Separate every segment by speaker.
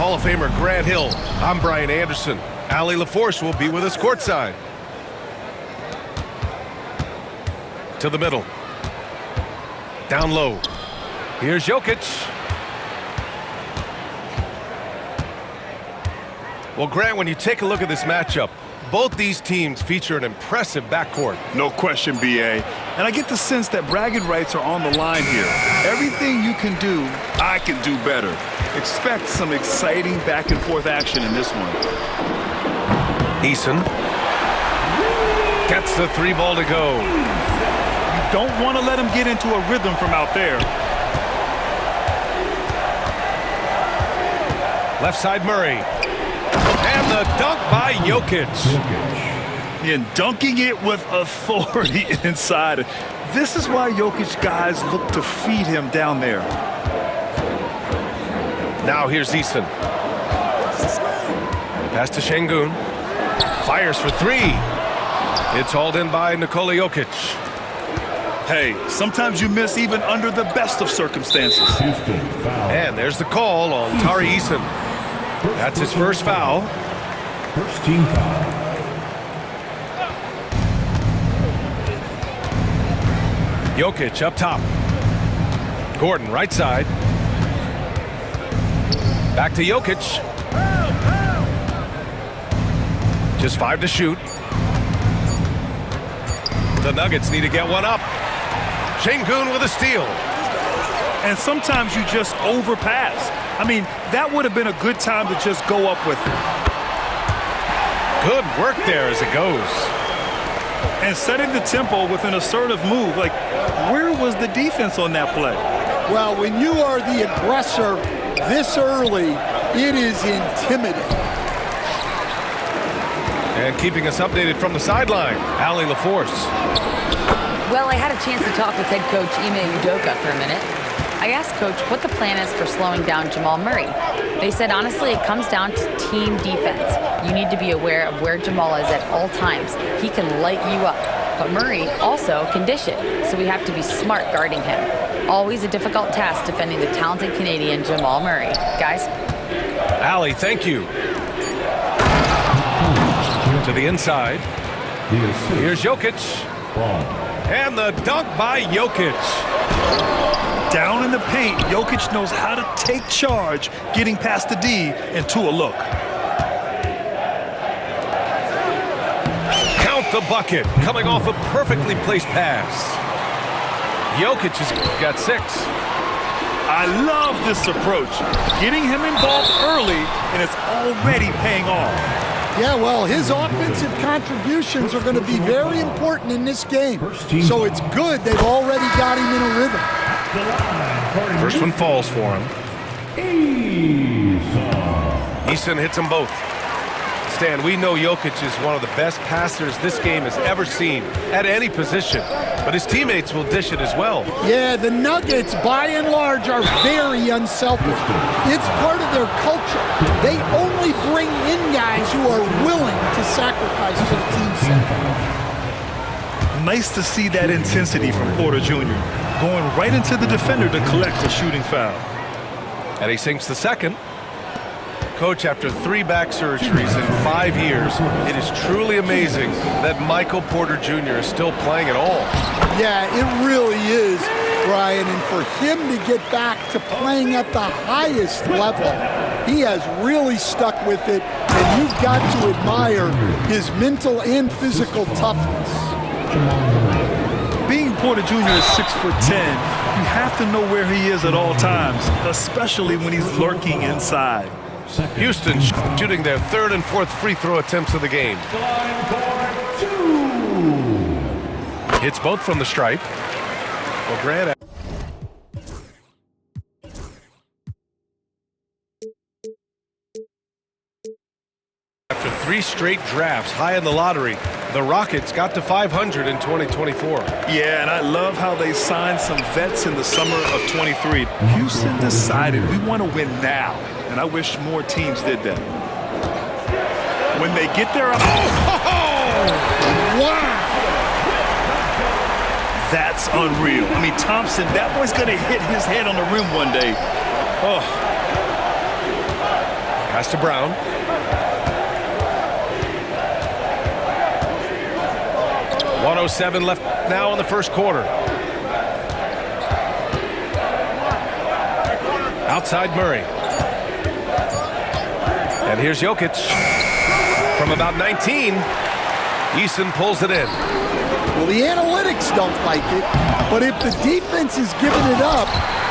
Speaker 1: Hall of Famer Grant Hill. I'm Brian Anderson. Allie LaForce will be with us courtside. To the middle. Down low. Here's Jokic. Well, Grant, when you take a look at this matchup, both these teams feature an impressive backcourt.
Speaker 2: No question, B.A. And I get the sense that bragging rights are on the line here. Everything you can do, I can do better. Expect some exciting back-and-forth action in this one.
Speaker 1: Eason gets the three ball to go.
Speaker 2: You don't want to let him get into a rhythm from out there.
Speaker 1: Left side Murray. And the dunk by Jokic.
Speaker 2: And dunking it with authority inside. This is why Jokic guys look to feed him down there.
Speaker 1: Now here's Eason. Pass to Şengün. Fires for three. It's hauled in by Nikola Jokic.
Speaker 2: Hey, sometimes you miss even under the best of circumstances.
Speaker 1: And there's the call on Tari Eason. That's his first foul.
Speaker 3: First team foul.
Speaker 1: Jokic up top. Gordon right side. Back to Jokic. Just 5 to shoot. The Nuggets need to get one up. Şengün with a steal.
Speaker 2: And sometimes you just overpass. I mean, that would have been a good time to just go up with it.
Speaker 1: Good work there as it goes.
Speaker 2: And setting the tempo with an assertive move. Like, where was the defense on that play?
Speaker 4: Well, when you are the aggressor this early, it is intimidating.
Speaker 1: And keeping us updated from the sideline, Allie LaForce.
Speaker 5: Well, I had a chance to talk with head coach Ime Udoka for a minute. I asked Coach what the plan is for slowing down Jamal Murray. They said, honestly, it comes down to team defense. You need to be aware of where Jamal is at all times. He can light you up, but Murray also can dish it, so we have to be smart guarding him. Always a difficult task defending the talented Canadian Jamal Murray. Guys?
Speaker 1: Allie, thank you. To the inside. Here's Jokic. And the dunk by Jokic.
Speaker 2: Down in the paint, Jokic knows how to take charge, getting past the D and to a look.
Speaker 1: Count the bucket, coming off a perfectly placed pass. Jokic has got 6.
Speaker 2: I love this approach. Getting him involved early, and it's already paying off.
Speaker 4: Yeah, well, his offensive contributions are going to be very important in this game. So it's good they've already got him in a rhythm.
Speaker 1: First one falls for him. Eason hits them both. Stan, we know Jokic is one of the best passers this game has ever seen at any position, but his teammates will dish it as well.
Speaker 4: Yeah, the Nuggets, by and large, are very unselfish. It's part of their culture. They only bring in guys who are willing to sacrifice for the team's sake.
Speaker 2: Nice to see that intensity from Porter Jr. going right into the defender to collect a shooting foul.
Speaker 1: And he sinks the second. Coach, after 3 back surgeries in 5 years, it is truly amazing that Michael Porter Jr. is still playing at all.
Speaker 4: Yeah, it really is, Brian. And for him to get back to playing at the highest level, he has really stuck with it. And you've got to admire his mental and physical toughness.
Speaker 2: Being Porter Jr. is 6'10", you have to know where he is at all times, especially when he's lurking inside.
Speaker 1: Houston shooting their 3rd and 4th free throw attempts of the game. Hits both from the stripe. Well, Grant. After 3 straight drafts high in the lottery, the Rockets got to 500 in 2024.
Speaker 2: Yeah, and I love how they signed some vets in the summer of 23. Houston decided we want to win now, and I wish more teams did that. When they get there,
Speaker 4: Wow!
Speaker 2: That's unreal. I mean, Thompson, that boy's going to hit his head on the rim one day. Oh.
Speaker 1: Pass to Brown. .107 left now in the first quarter. Outside Murray. And here's Jokic. From about 19, Eason pulls it in.
Speaker 4: Well, the analytics don't like it, but if the defense is giving it up,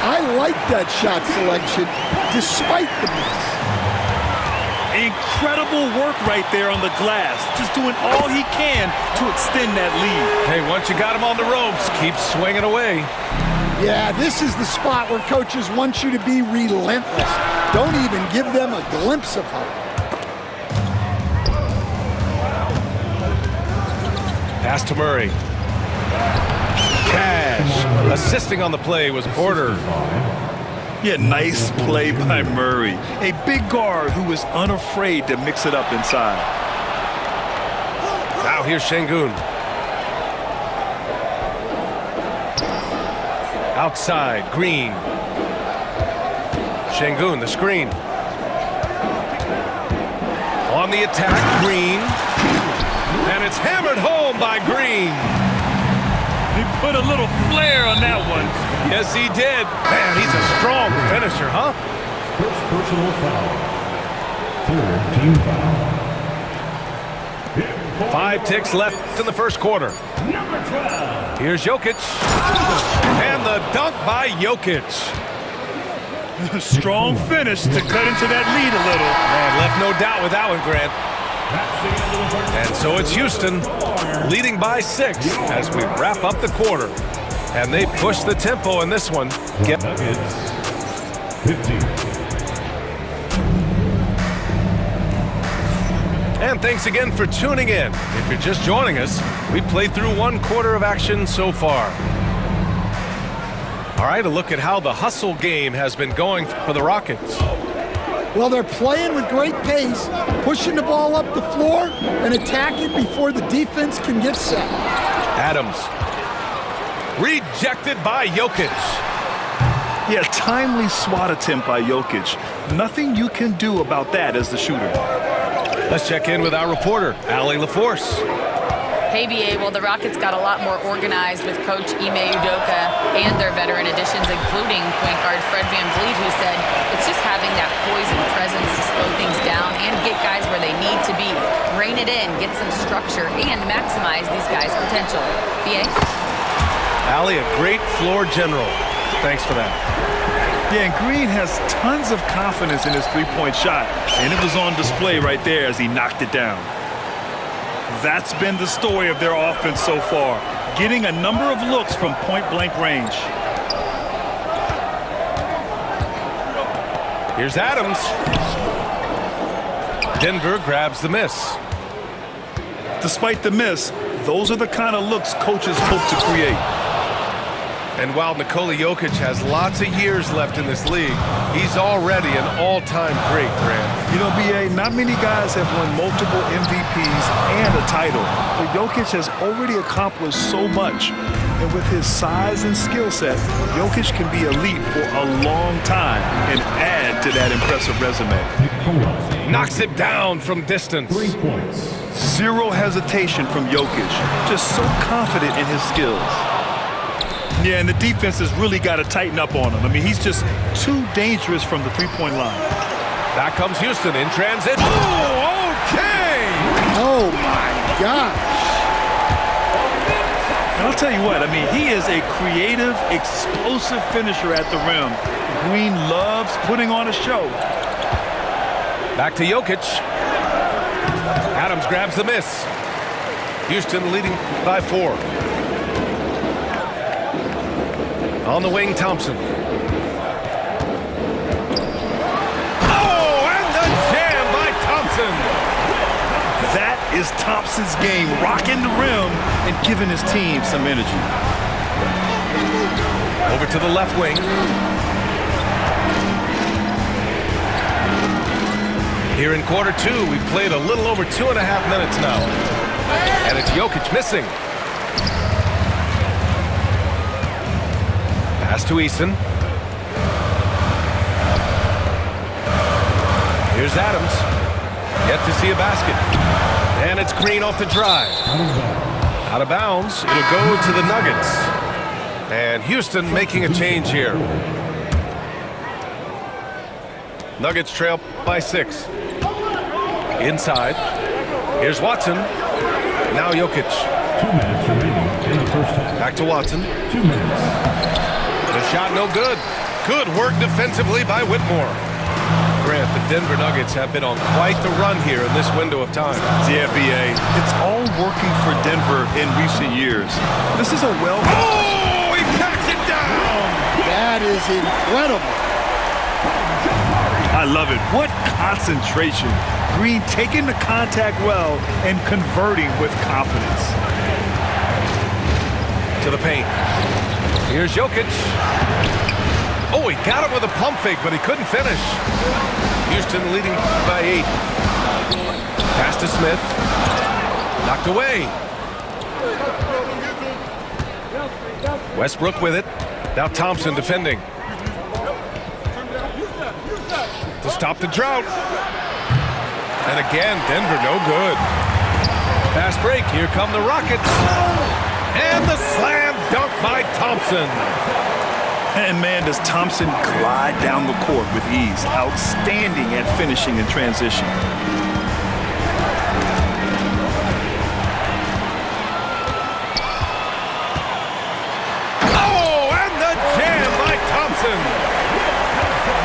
Speaker 4: I like that shot selection despite the miss.
Speaker 2: Incredible work right there on the glass. Just doing all he can to extend that lead.
Speaker 1: Hey, once you got him on the ropes, keep swinging away.
Speaker 4: Yeah, this is the spot where coaches want you to be relentless. Don't even give them a glimpse of hope.
Speaker 1: Pass to Murray. Cash. Assisting on the play was Porter.
Speaker 2: Yeah, nice play by Murray. A big guard who is unafraid to mix it up inside.
Speaker 1: Now here's Şengün. Outside, Green. Şengün, the screen. On the attack, Green. And it's hammered home by Green.
Speaker 2: He put a little flair on that one.
Speaker 1: Yes, he did. Man, he's a strong finisher, huh?
Speaker 3: First personal foul. Third team foul.
Speaker 1: 5 ticks left in the first quarter.
Speaker 3: Number 12.
Speaker 1: Here's Jokic. And the dunk by Jokic.
Speaker 2: Strong finish to cut into that lead a little.
Speaker 1: Man, left no doubt with that one, Grant. And so it's Houston leading by 6 as we wrap up the quarter. And they push the tempo in this one.
Speaker 3: Nuggets 15.
Speaker 1: And thanks again for tuning in. If you're just joining us, we played through 1 quarter of action so far. All right, a look at how the hustle game has been going for the Rockets.
Speaker 4: Well, they're playing with great pace, pushing the ball up the floor and attacking before the defense can get set.
Speaker 1: Adams. Rejected by Jokic.
Speaker 2: Yeah, timely swat attempt by Jokic. Nothing you can do about that as the shooter.
Speaker 1: Let's check in with our reporter, Allie LaForce.
Speaker 5: Hey, BA, well, the Rockets got a lot more organized with Coach Ime Udoka and their veteran additions, including point guard Fred VanVleet, who said it's just having that poise and presence to slow things down and get guys where they need to be. Rein it in, get some structure, and maximize these guys' potential. BA?
Speaker 1: Allie, a great floor general. Thanks for that.
Speaker 2: Yeah, and Green has tons of confidence in his three-point shot, and it was on display right there as he knocked it down. That's been the story of their offense so far, getting a number of looks from point-blank range.
Speaker 1: Here's Adams. Denver grabs the miss.
Speaker 2: Despite the miss, those are the kind of looks coaches hope to create.
Speaker 1: And while Nikola Jokic has lots of years left in this league, he's already an all-time great, Grant.
Speaker 2: You know, BA, not many guys have won multiple MVPs and a title, but Jokic has already accomplished so much. And with his size and skill set, Jokic can be elite for a long time and add to that impressive resume.
Speaker 1: Knocks it down from distance.
Speaker 3: 3 points.
Speaker 2: Zero hesitation from Jokic, just so confident in his skills. Yeah, and the defense has really got to tighten up on him. I mean, he's just too dangerous from the three-point line.
Speaker 1: Back comes Houston in transit. Oh, okay!
Speaker 4: Oh, my gosh.
Speaker 2: And I'll tell you what, I mean, he is a creative, explosive finisher at the rim. Green loves putting on a show.
Speaker 1: Back to Jokic. Adams grabs the miss. Houston leading by 4. On the wing, Thompson. Oh, and the jam by Thompson.
Speaker 2: That is Thompson's game, rocking the rim and giving his team some energy.
Speaker 1: Over to the left wing. Here in quarter 2, we've played a little over 2.5 minutes now. And it's Jokic missing. Pass to Eason. Here's Adams. Yet to see a basket. And it's Green off the drive. Out of bounds. It'll go to the Nuggets. And Houston making a change here. Nuggets trail by 6. Inside. Here's Watson. Now Jokic.
Speaker 3: 2 minutes remaining in the first half.
Speaker 1: Back to Watson.
Speaker 3: 2 minutes.
Speaker 1: The shot no good. Good work defensively by Whitmore. Grant, the Denver Nuggets have been on quite the run here in this window of time.
Speaker 2: Yeah, B.A. It's all working for Denver in recent years. This is a
Speaker 1: Oh, he packs it down!
Speaker 4: That is incredible.
Speaker 2: I love it. What concentration. Green taking the contact well and converting with confidence.
Speaker 1: To the paint. Here's Jokic. Oh, he got him with a pump fake, but he couldn't finish. Houston leading by 8. Pass to Smith. Knocked away. Westbrook with it. Now Thompson defending. To stop the drought. And again, Denver no good. Fast break. Here come the Rockets. And the slam dunk by Thompson.
Speaker 2: And man, does Thompson glide down the court with ease. Outstanding at finishing in transition.
Speaker 1: Oh, and the jam by Thompson.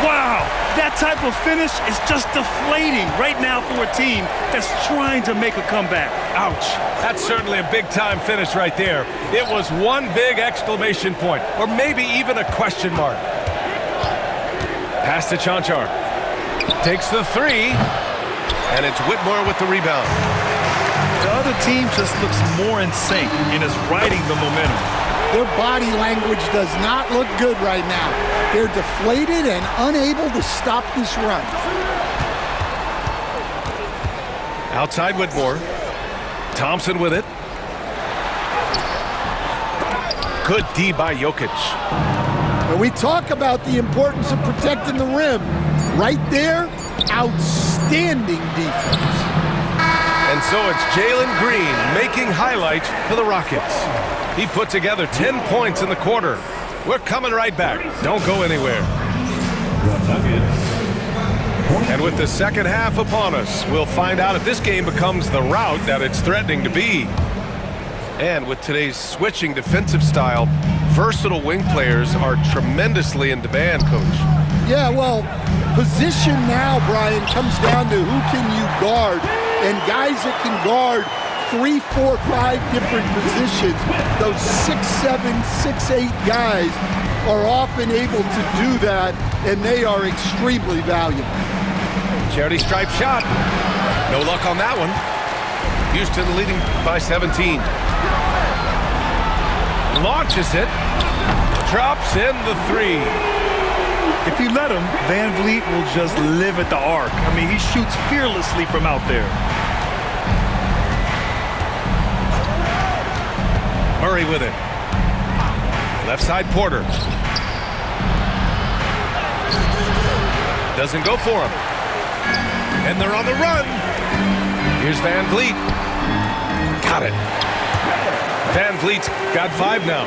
Speaker 2: Wow, that type of finish is just deflating right now for a team that's trying to make a comeback.
Speaker 1: Ouch. That's certainly a big-time finish right there. It was one big exclamation point, or maybe even a question mark. Pass to Chanchar. Takes the 3, and it's Whitmore with the rebound.
Speaker 2: The other team just looks more in sync and is riding the momentum.
Speaker 4: Their body language does not look good right now. They're deflated and unable to stop this run.
Speaker 1: Outside Whitmore. Thompson with it. Good D by Jokic.
Speaker 4: When we talk about the importance of protecting the rim, right there, outstanding defense.
Speaker 1: And so it's Jalen Green making highlights for the Rockets. He put together 10 points in the quarter. We're coming right back. Don't go anywhere.
Speaker 3: The Nuggets.
Speaker 1: And with the second half upon us, we'll find out if this game becomes the rout that it's threatening to be. And with today's switching defensive style, versatile wing players are tremendously in demand, Coach.
Speaker 4: Yeah, well, position now, Brian, comes down to who can you guard. And guys that can guard 3, 4, 5 different positions, those 6'7", 6'8" guys are often able to do that, and they are extremely valuable.
Speaker 1: Charity stripe shot. No luck on that one. Houston leading by 17. Launches it. Drops in the 3.
Speaker 2: If you let him, Van Vliet will just live at the arc. I mean, he shoots fearlessly from out there.
Speaker 1: Murray with it. Left side Porter. Doesn't go for him. And they're on the run. Here's Van Vliet. Got it. Van Vliet's got 5 now.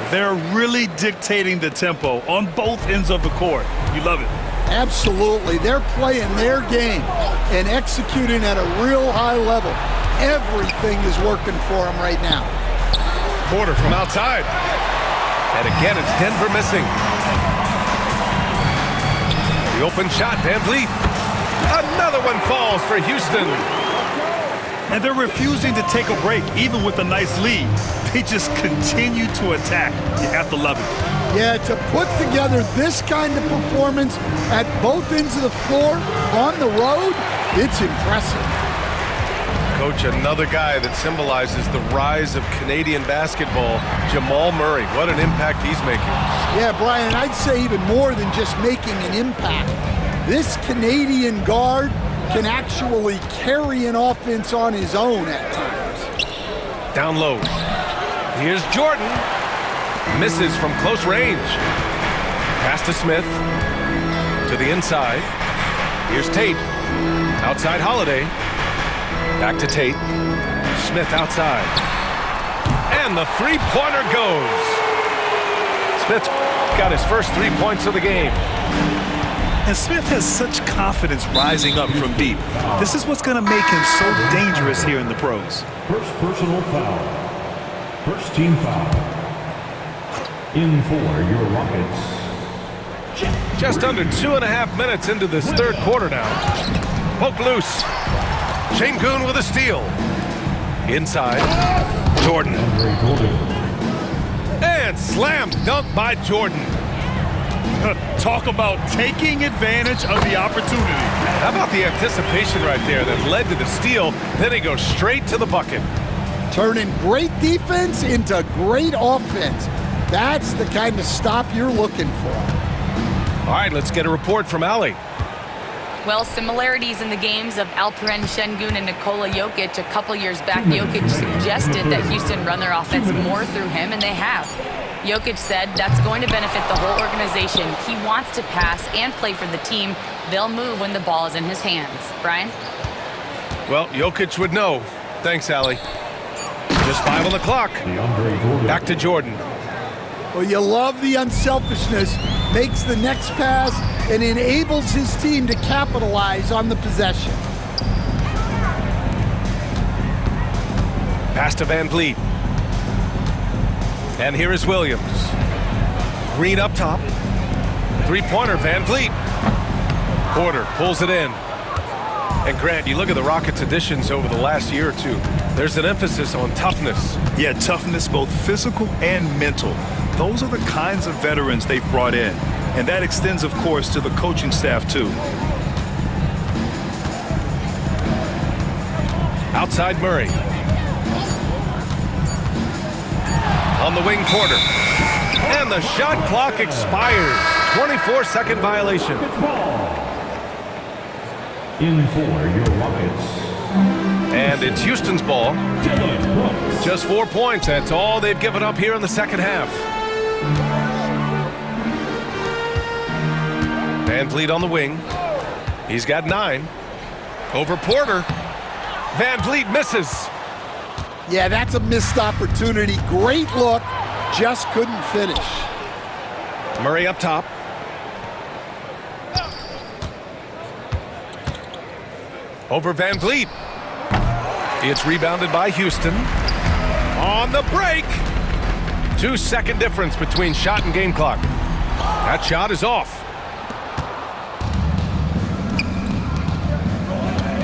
Speaker 2: They're really dictating the tempo on both ends of the court. You love it.
Speaker 4: Absolutely. They're playing their game and executing at a real high level. Everything is working for them right now.
Speaker 1: Porter from outside. And again, it's Denver missing. The open shot, Van Vliet. Another one falls for Houston.
Speaker 2: And they're refusing to take a break, even with a nice lead. They just continue to attack. You have to love it.
Speaker 4: Yeah, to put together this kind of performance at both ends of the floor on the road, it's impressive.
Speaker 1: Coach, another guy that symbolizes the rise of Canadian basketball, Jamal Murray. What an impact he's making.
Speaker 4: Yeah, Brian, I'd say even more than just making an impact. This Canadian guard can actually carry an offense on his own at times.
Speaker 1: Down low. Here's Jordan. Misses from close range. Pass to Smith. To the inside. Here's Tate. Outside Holiday. Back to Tate. Smith outside. And the three-pointer goes. Smith got his first 3 points of the game.
Speaker 2: And Smith has such confidence rising up from deep. This is what's going to make him so dangerous here in the pros.
Speaker 3: First personal foul. First team foul. In for your Rockets.
Speaker 1: Just under 2.5 minutes into this third quarter now. Poke loose. Şengün with a steal. Inside. Jordan. And slam dunk by Jordan.
Speaker 2: Talk about taking advantage of the opportunity.
Speaker 1: How about the anticipation right there that led to the steal? Then he goes straight to the bucket.
Speaker 4: Turning great defense into great offense. That's the kind of stop you're looking for.
Speaker 1: All right, let's get a report from Ali.
Speaker 5: Well, similarities in the games of Alperen Şengün and Nikola Jokic. A couple years back, Jokic suggested that Houston run their offense more through him, and they have. Jokic said that's going to benefit the whole organization. He wants to pass and play for the team. They'll move when the ball is in his hands. Brian?
Speaker 1: Well, Jokic would know. Thanks, Ali. Just 5 on the clock. Back to Jordan.
Speaker 4: Well, you love the unselfishness. Makes the next pass and enables his team to capitalize on the possession.
Speaker 1: Pass to Van Vliet. And here is Williams. Green up top. Three-pointer, Van Vliet. Porter pulls it in. And Grant, you look at the Rockets' additions over the last year or two. There's an emphasis on toughness.
Speaker 2: Yeah, toughness, both physical and mental. Those are the kinds of veterans they've brought in. And that extends, of course, to the coaching staff, too.
Speaker 1: Outside Murray. On the wing, Porter. And the shot clock expires. 24-second violation.
Speaker 3: In for your Rockets.
Speaker 1: And it's Houston's ball. Just 4 points. That's all they've given up here in the second half. Van Vliet on the wing. He's got 9. Over Porter. Van Vliet misses.
Speaker 4: Yeah, that's a missed opportunity. Great look, just couldn't finish.
Speaker 1: Murray up top. Over Van Vliet. It's rebounded by Houston. On the break. 2-second difference between shot and game clock. That shot is off.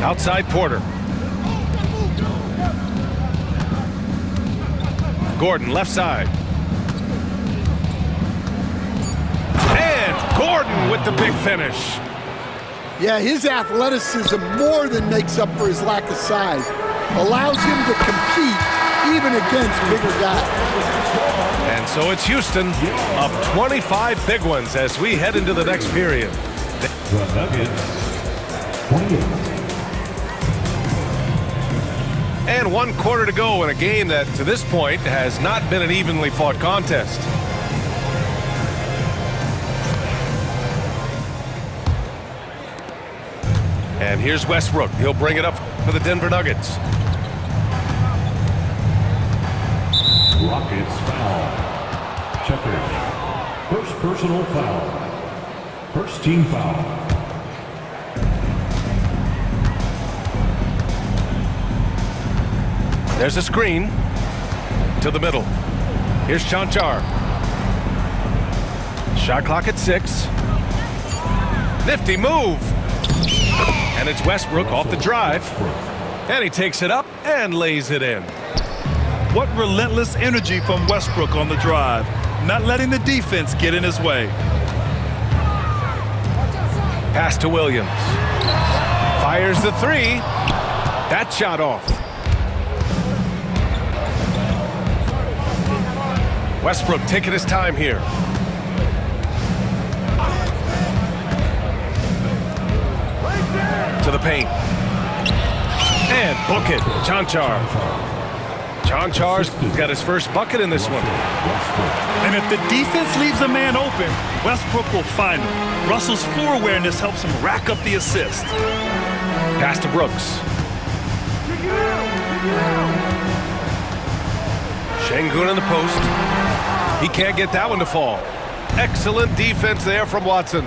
Speaker 1: Outside Porter. Gordon left side. And Gordon with the big finish.
Speaker 4: Yeah, his athleticism more than makes up for his lack of size. Allows him to compete even against bigger guys.
Speaker 1: And so it's Houston up 25 big ones as we head into the next period.
Speaker 3: The Nuggets, 28.
Speaker 1: And 1 quarter to go in a game that, to this point, has not been an evenly fought contest. And here's Westbrook. He'll bring it up for the Denver Nuggets.
Speaker 3: Rockets foul. Checkers. First personal foul. First team foul.
Speaker 1: There's a screen to the middle. Here's Cancar. Shot clock at 6. Nifty move. And it's Westbrook off the drive. And he takes it up and lays it in.
Speaker 2: What relentless energy from Westbrook on the drive. Not letting the defense get in his way.
Speaker 1: Pass to Williams. Fires the 3. That shot off. Westbrook taking his time here. To the paint. And book it. Cancar. Chanchar's got his first bucket in this one.
Speaker 2: And if the defense leaves a man open, Westbrook will find him. Russell's floor awareness helps him rack up the assist.
Speaker 1: Pass to Brooks. Şengün in the post. He can't get that one to fall. Excellent defense there from Watson.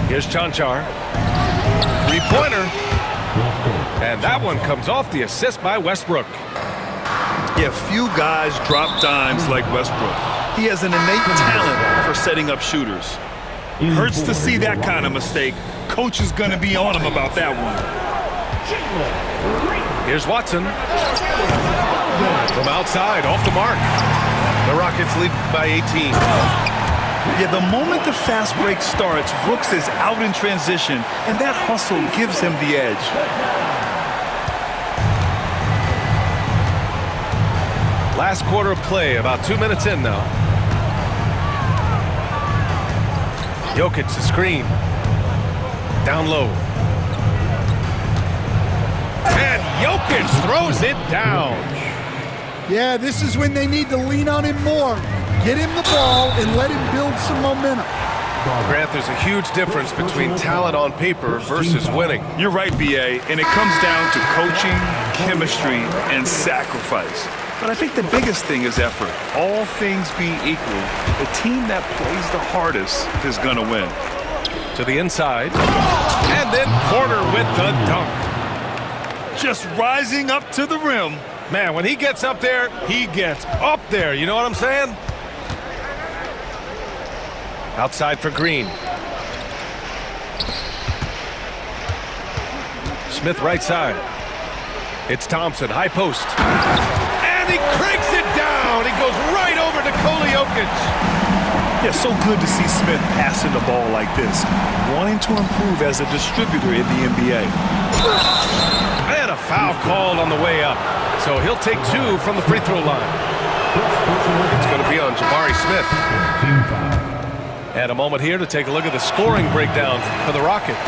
Speaker 1: Here's Cancar. Three-pointer. And that one comes off the assist by Westbrook.
Speaker 2: Yeah, few guys drop dimes like Westbrook. He has an innate talent for setting up shooters. Hurts to see that kind of mistake. Coach is going to be on him about that one.
Speaker 1: Here's Watson. From outside, off the mark. The Rockets lead by 18.
Speaker 2: Yeah, the moment the fast break starts, Brooks is out in transition, and that hustle gives him the edge.
Speaker 1: Last quarter of play, about 2 minutes in now. Jokic, the screen. Down low. And Jokic throws it down.
Speaker 4: Yeah, this is when they need to lean on him more. Get him the ball and let him build some momentum.
Speaker 1: Grant, there's a huge difference between talent on paper versus winning.
Speaker 2: You're right, B.A., and it comes down to coaching, chemistry, and sacrifice. But I think the biggest thing is effort. All things being equal, the team that plays the hardest is going to win.
Speaker 1: To the inside. And then Porter with the dunk.
Speaker 2: Just rising up to the rim.
Speaker 1: Man, when he gets up there, he gets up there. You know what I'm saying? Outside for Green. Smith right side. It's Thompson, high post. And he cranks it down. He goes right over to Nikola Jokic.
Speaker 2: Yeah, so good to see Smith passing the ball like this, wanting to improve as a distributor in the NBA.
Speaker 1: And a foul called on the way up. So he'll take two from the free throw line. It's going to be on Jabari Smith. And a moment here to take a look at the scoring breakdown for the Rockets.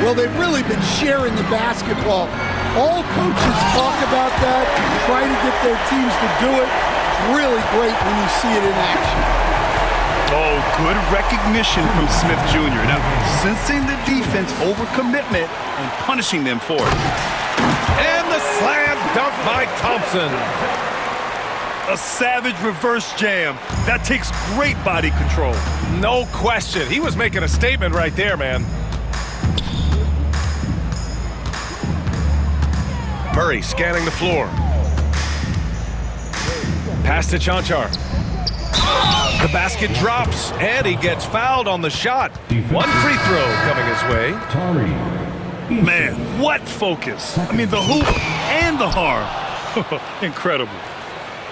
Speaker 4: Well, they've really been sharing the basketball. All coaches talk about that, try to get their teams to do it. It's really great when you see it in action.
Speaker 2: Oh, good recognition from Smith Jr. Now, sensing the defense overcommitment and punishing them for it.
Speaker 1: And the slam dunk by Thompson.
Speaker 2: A savage reverse jam. That takes great body control.
Speaker 1: No question. He was making a statement right there, man. Murray scanning the floor. Pass to Cancar. The basket drops, and he gets fouled on the shot. One free throw coming his way.
Speaker 2: Man, what focus. I mean, the hoop and the harm. Incredible.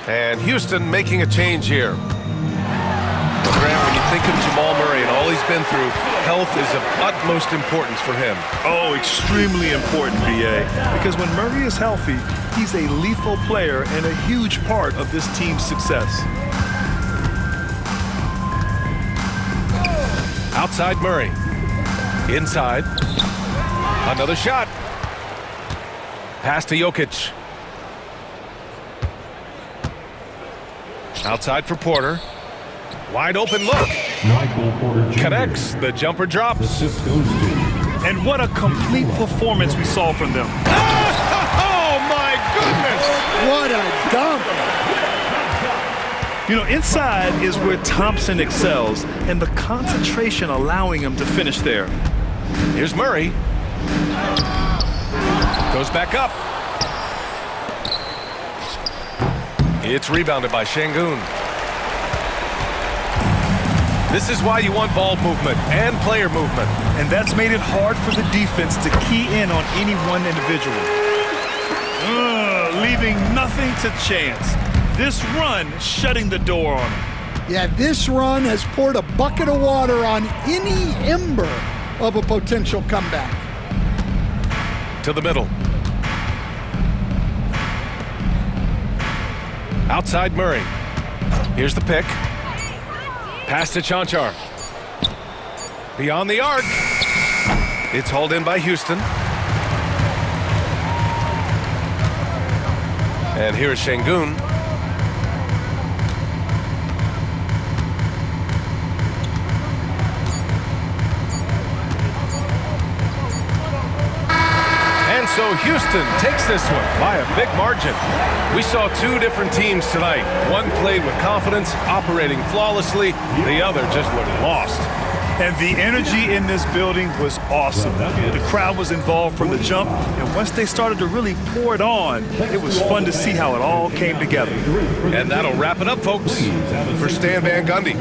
Speaker 1: And Houston making a change here. Grant, when you think of Jamal Murray and all he's been through, health is of utmost importance for him.
Speaker 2: Oh, extremely important, B.A. Because when Murray is healthy, he's a lethal player and a huge part of this team's success.
Speaker 1: Outside Murray. Inside. Another shot. Pass to Jokic. Outside for Porter. Wide open look. Connects. The jumper drops.
Speaker 2: And what a complete performance we saw from them.
Speaker 1: Oh, my goodness.
Speaker 4: What a dunk.
Speaker 2: You know, inside is where Thompson excels, and the concentration allowing him to finish there.
Speaker 1: Here's Murray. Goes back up. It's rebounded by Şengün. This is why you want ball movement and player movement.
Speaker 2: And that's made it hard for the defense to key in on any one individual. Leaving nothing to chance. This run shutting the door on him.
Speaker 4: Yeah, this run has poured a bucket of water on any ember of a potential comeback.
Speaker 1: To the middle. Outside Murray. Here's the pick. Pass to Cancar. Beyond the arc. It's hauled in by Houston. And here's Şengün. And so Houston takes this one by a big margin. We saw two different teams tonight. One played with confidence, operating flawlessly. The other just looked lost.
Speaker 2: And the energy in this building was awesome. The crowd was involved from the jump, and once they started to really pour it on, it was fun to see how it all came together.
Speaker 1: And that'll wrap it up, folks. For Stan Van Gundy.